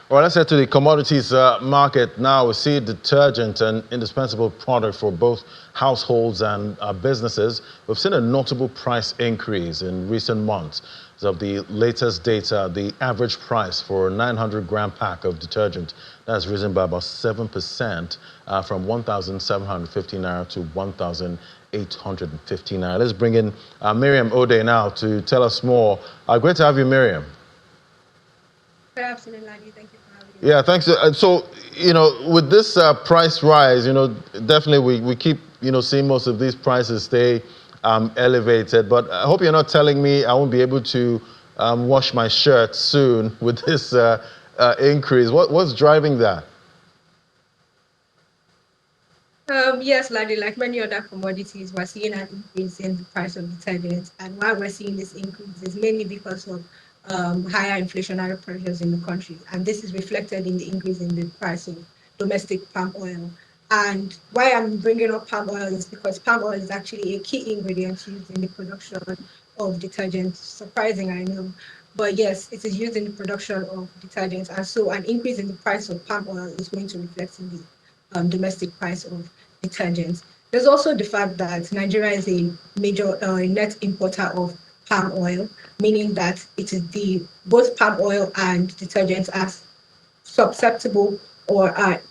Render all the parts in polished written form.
Well, let's head to the commodities market now. We see detergent, an indispensable product for both households and businesses. We've seen a notable price increase in recent months. As of the latest data, the average price for a 900-gram pack of detergent has risen by about 7%, from 1,750 naira to 1,850 naira. Let's bring in Miriam Ode now to tell us more. Great to have you, Miriam. Good afternoon, Ladi. Thank you for having me. Yeah, thanks. So, with this price rise, definitely we keep, seeing most of these prices stay elevated. But I hope you're not telling me I won't be able to wash my shirt soon with this increase. What's driving that? Yes, Ladi, like many other commodities, we're seeing an increase in the price of detergents. And why we're seeing this increase is mainly because of higher inflationary pressures in the country. And this is reflected in the increase in the price of domestic palm oil. And why I'm bringing up palm oil is because palm oil is actually a key ingredient used in the production of detergents. Surprising, I know. But yes, it is used in the production of detergents. And so an increase in the price of palm oil is going to reflect in the domestic price of detergents. There's also the fact that Nigeria is a major net importer of palm oil, meaning that it is both palm oil and detergents are susceptible or are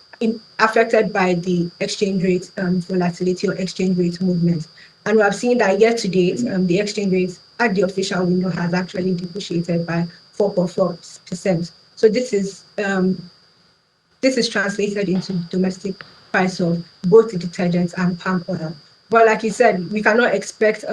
affected by the exchange rate volatility or exchange rate movement. And we have seen that year to date, the exchange rate at the official window has actually depreciated by 4.4%. So this is translated into domestic price of both the detergents and palm oil. But like you said, we cannot expect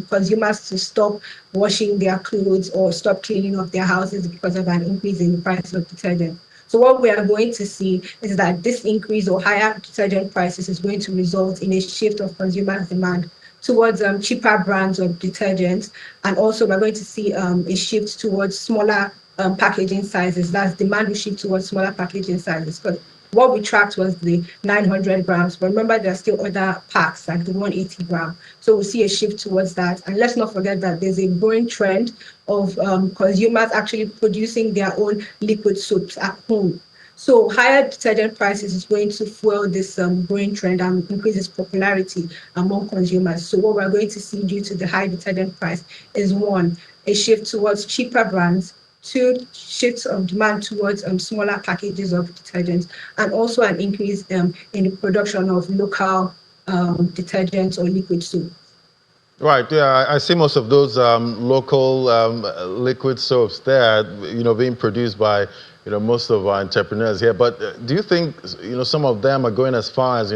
consumers to stop washing their clothes or stop cleaning up their houses because of an increase in the price of detergent. So what we are going to see is that this increase or higher detergent prices is going to result in a shift of consumer demand towards cheaper brands of detergents. And also we're going to see a shift towards smaller packaging sizes. That's demand will shift towards smaller packaging sizes. But what we tracked was the 900 grams. But remember, there are still other packs like the 180 gram. So we'll see a shift towards that. And let's not forget that there's a growing trend of consumers actually producing their own liquid soaps at home. So higher detergent prices is going to fuel this growing trend and increase its popularity among consumers. So what we're going to see due to the high detergent price is one, a shift towards cheaper brands, two, shifts of demand towards smaller packages of detergents, and also an increase in the production of local detergents or liquid soap. Right, yeah, I see most of those local liquid soaps there, being produced by, most of our entrepreneurs here. But do you think, some of them are going as far as,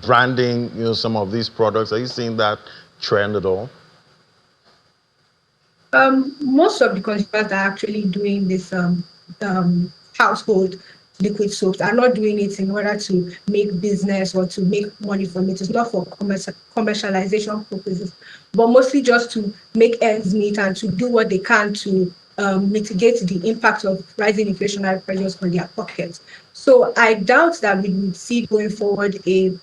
branding, some of these products? Are you seeing that trend at all? Most of the consumers that are actually doing this household liquid soaps are not doing it in order to make business or to make money from it. It's not for commercialization purposes, but mostly just to make ends meet and to do what they can to mitigate the impact of rising inflationary pressures on their pockets. So I doubt that we will see going forward a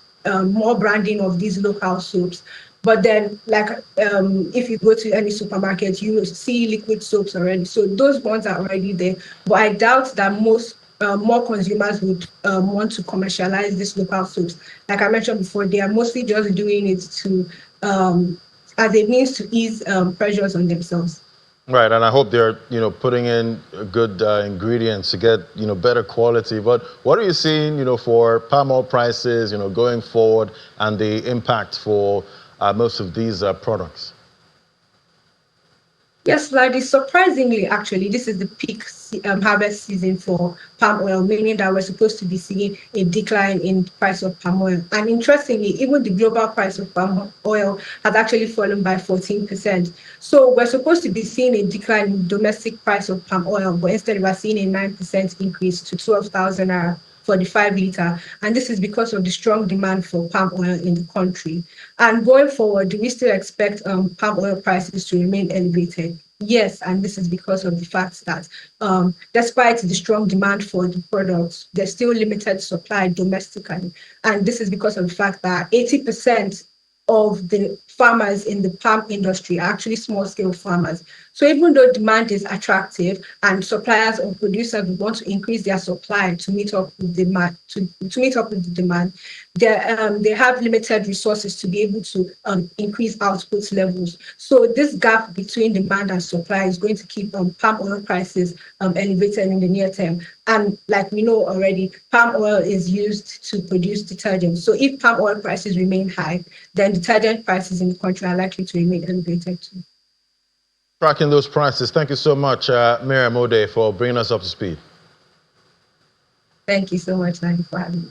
more branding of these local soaps. But then, like, if you go to any supermarket, you will see liquid soaps already. So those ones are already there. But I doubt that more consumers would want to commercialize these local soaps. Like I mentioned before, they are mostly just doing it to as a means to ease pressures on themselves. Right, and I hope they're, putting in good ingredients to get, better quality. But what are you seeing, for palm oil prices, going forward, and the impact for most of these products? Yes, Ladi, surprisingly, actually, this is the peak harvest season for palm oil, meaning that we're supposed to be seeing a decline in the price of palm oil. And interestingly, even the global price of palm oil has actually fallen by 14%. So we're supposed to be seeing a decline in domestic price of palm oil, but instead we're seeing a 9% increase to 12,000 naira for the 5 liter. And this is because of the strong demand for palm oil in the country. And going forward, do we still expect palm oil prices to remain elevated? Yes, and this is because of the fact that despite the strong demand for the products, there's still limited supply domestically. And this is because of the fact that 80% of the farmers in the palm industry are actually small scale farmers. So even though demand is attractive and suppliers or producers want to increase their supply to meet up with demand, to meet up with the demand, they have limited resources to be able to increase output levels. So this gap between demand and supply is going to keep palm oil prices elevated in the near term. And like we know already, palm oil is used to produce detergent. So if palm oil prices remain high, then detergent prices in the country are likely to remain elevated too. Tracking those prices. Thank you so much, Miriam Ode, for bringing us up to speed. Thank you so much, Nadi, for having me.